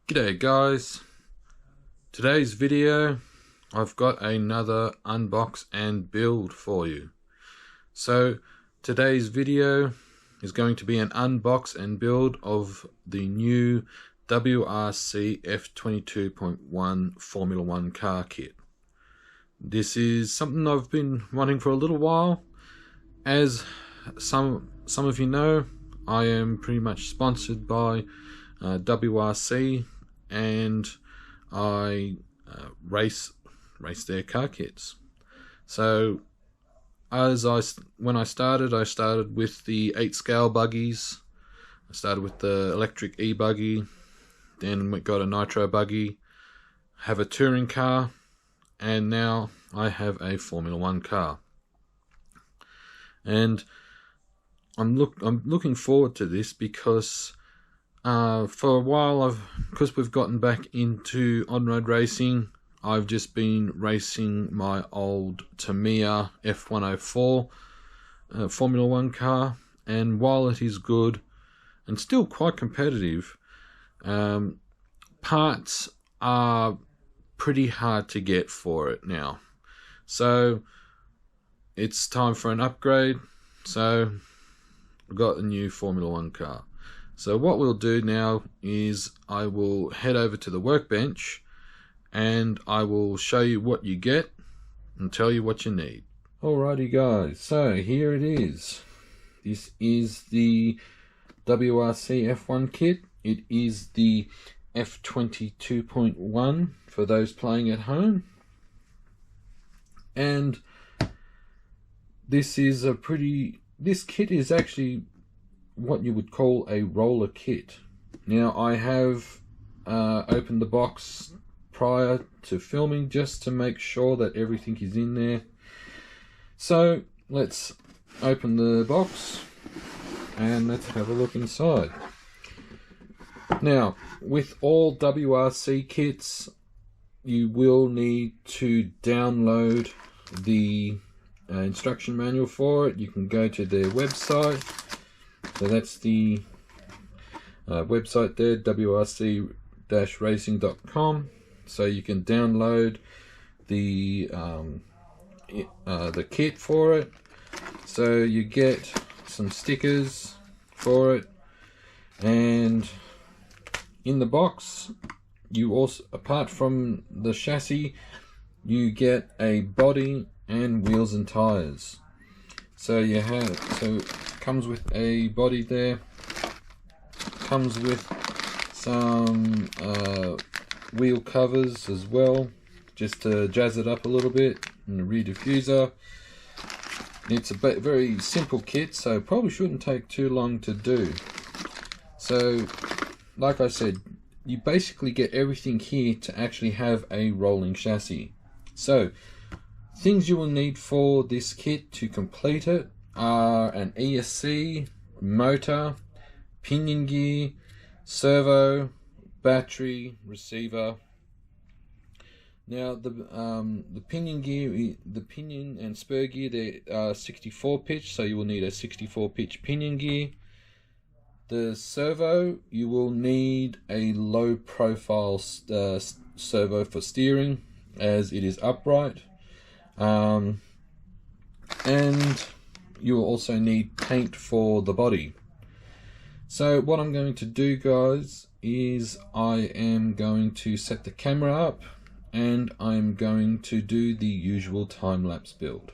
G'day guys, today's video I've got another unbox and build for you. So today's video is going to be an unbox and build of the new WRC F22.1 Formula One car kit. This is something I've been wanting for a little while. As some of you know, I am pretty much sponsored by WRC, and I race their car kits. So when I started with the 8 scale buggies. I started with the electric e-buggy, then we got a nitro buggy, have a touring car, and now I have a Formula One car. And I'm looking forward to this because for a while, because we've gotten back into on-road racing, I've just been racing my old Tamiya F104 Formula One car, and while it is good and still quite competitive, parts are pretty hard to get for it now. So it's time for an upgrade. So I've got a new Formula One car. So what we'll do now is I will head over to the workbench and I will show you what you get and tell you what you need. Alrighty guys, so here it is. This is the WRC F1 kit. It is the F22.1 for those playing at home. And this kit is actually what you would call a roller kit. Now I have opened the box prior to filming just to make sure that everything is in there. So let's open the box and let's have a look inside. Now with all WRC kits, you will need to download the instruction manual for it. You can go to their website. So that's the website there, wrc-racing.com. So you can download the kit for it. So you get some stickers for it, and in the box you also, apart from the chassis, you get a body and wheels and tires. So it comes with a body there, comes with some wheel covers as well, just to jazz it up a little bit, and a rear diffuser. It's a very simple kit, so probably shouldn't take too long to do. So like I said, you basically get everything here to actually have a rolling chassis. So things you will need for this kit to complete it are an ESC, motor, pinion gear, servo, battery, receiver. Now the pinion gear, the pinion and spur gear, they are 64 pitch, so you will need a 64 pitch pinion gear. The servo, you will need a low profile servo for steering, as it is upright. And you will also need paint for the body. So what I'm going to do, guys, is I am going to set the camera up and I'm going to do the usual time-lapse build.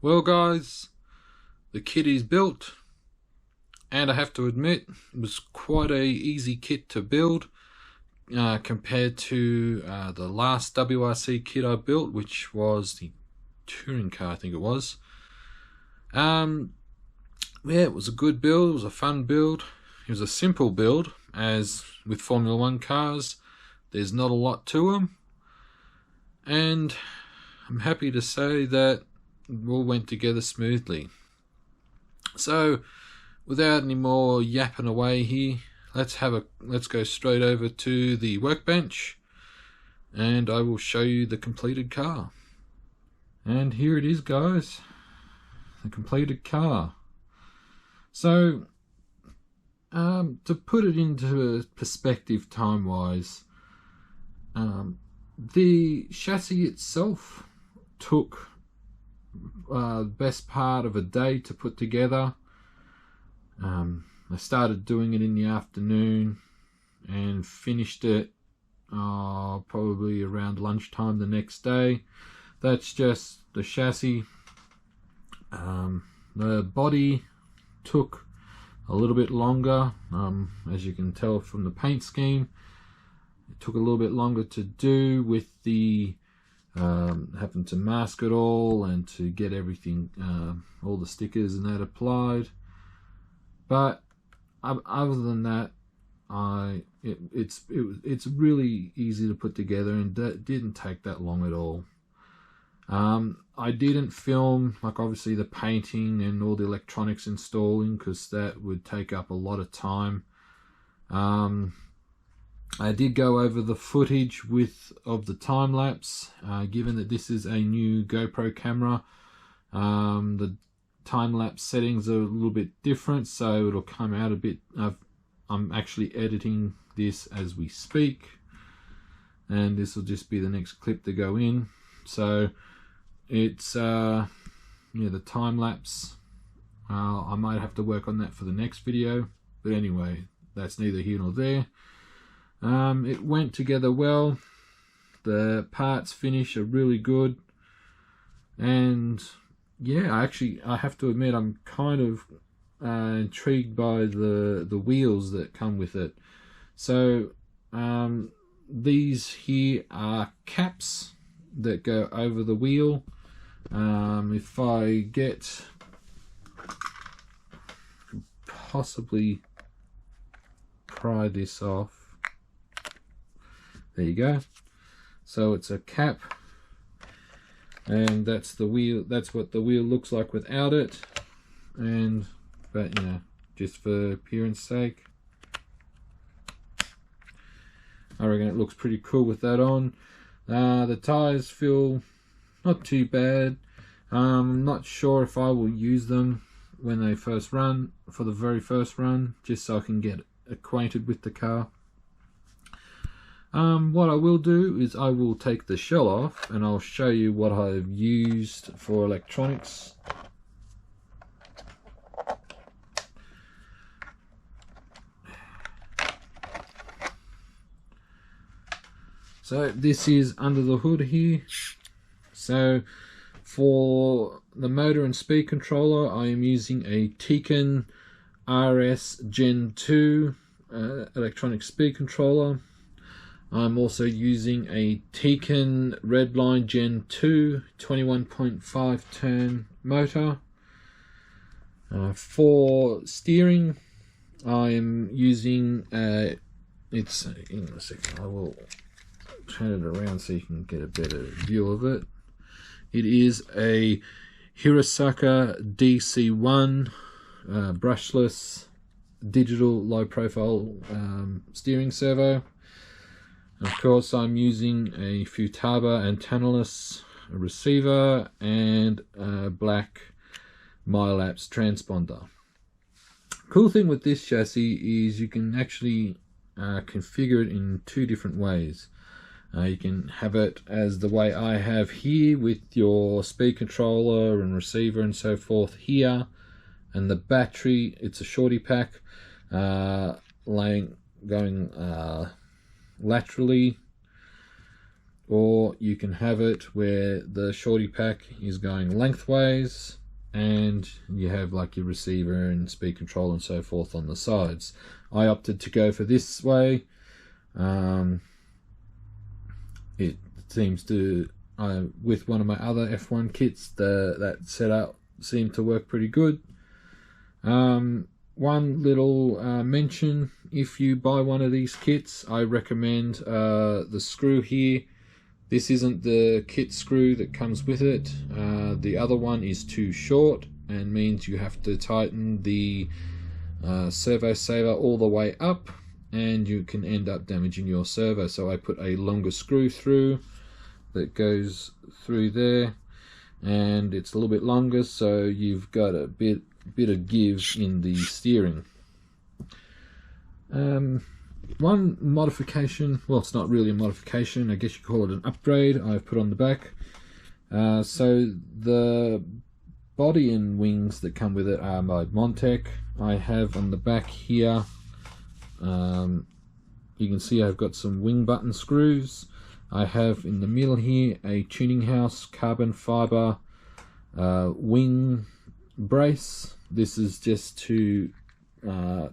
Well guys, the kit is built, and I have to admit it was quite a easy kit to build compared to the last WRC kit I built, which was the touring car, I think it was. Yeah, it was a good build, it was a fun build, it was a simple build, as with Formula One cars, there's not a lot to them, and I'm happy to say that it all went together smoothly. So, without any more yapping away here, let's go straight over to the workbench, and I will show you the completed car. And here it is, guys, the completed car. So, to put it into perspective time-wise, the chassis itself took the best part of a day to put together. I started doing it in the afternoon and finished it probably around lunchtime the next day. That's just the chassis. The body took a little bit longer, as you can tell from the paint scheme. It took a little bit longer to do with the having to mask it all and to get everything, all the stickers and that applied. But other than that, it's really easy to put together, and that didn't take that long at all. I didn't film, like, obviously the painting and all the electronics installing, because that would take up a lot of time. I did go over the footage of the time lapse, given that this is a new GoPro camera. The time lapse settings are a little bit different, so it'll come out a bit. I'm actually editing this as we speak, and this will just be the next clip to go in. So it's yeah, the time lapse. I might have to work on that for the next video, but anyway, that's neither here nor there. It went together well. The parts finish are really good, and yeah, I have to admit, I'm kind of intrigued by the wheels that come with it. So these here are caps that go over the wheel. If I possibly pry this off, there you go. So it's a cap, and that's the wheel. That's what the wheel looks like without it. But you know, just for appearance sake, I reckon it looks pretty cool with that on. The tires feel not too bad. I'm not sure if I will use them when they first run, for the very first run, just so I can get acquainted with the car. What I will do is I will take the shell off, and I'll show you what I've used for electronics. So this is under the hood here. So for the motor and speed controller, I am using a Tekken RS Gen 2 electronic speed controller. I'm also using a Tekken Redline Gen 2 21.5 turn motor. For steering, I am using it's in a second, I will turn it around so you can get a better view of it. It is a Hirosaka DC1 brushless digital low profile steering servo. Of course, I'm using a Futaba antennaless receiver and a black Milapse transponder. Cool thing with this chassis is you can actually configure it in two different ways. You can have it as the way I have here, with your speed controller and receiver and so forth here, and the battery, it's a shorty pack, going laterally, or you can have it where the shorty pack is going lengthways and you have like your receiver and speed control and so forth on the sides. I opted to go for this way. It seems to, with one of my other F1 kits, that setup seemed to work pretty good. One little mention, if you buy one of these kits, I recommend the screw here. This isn't the kit screw that comes with it. The other one is too short and means you have to tighten the servo saver all the way up, and you can end up damaging your servo. So I put a longer screw through that goes through there, and it's a little bit longer, so you've got a bit of give in the steering. One modification, well, it's not really a modification, I guess you call it an upgrade, I've put on the back. So the body and wings that come with it are by Montec. I have on the back here, you can see I've got some wing button screws. I have in the middle here a tuning house carbon fiber wing brace. This is just to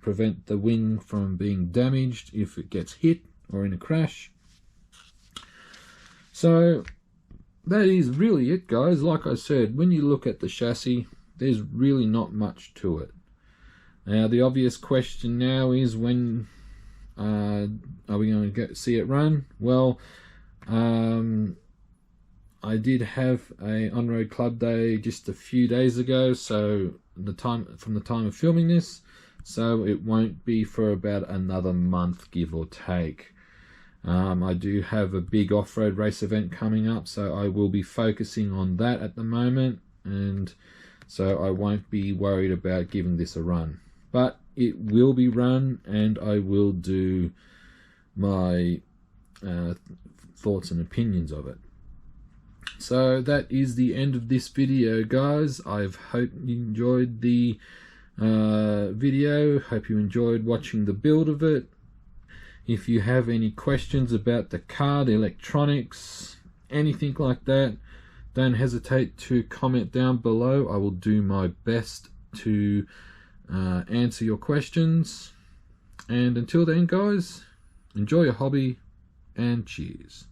prevent the wing from being damaged if it gets hit or in a crash. So that is really it, guys. Like I said, when you look at the chassis, there's really not much to it. Now the obvious question now is, when are we going to see it run? Well, I did have a on-road club day just a few days ago, so from the time of filming this, so it won't be for about another month, give or take. I do have a big off-road race event coming up, so I will be focusing on that at the moment, and so I won't be worried about giving this a run. But it will be run, and I will do my thoughts and opinions of it. So that is the end of this video, guys. I hope you enjoyed the video. Hope you enjoyed watching the build of it. If you have any questions about the car, the electronics, anything like that, don't hesitate to comment down below. I will do my best to answer your questions. And until then, guys, enjoy your hobby and cheers.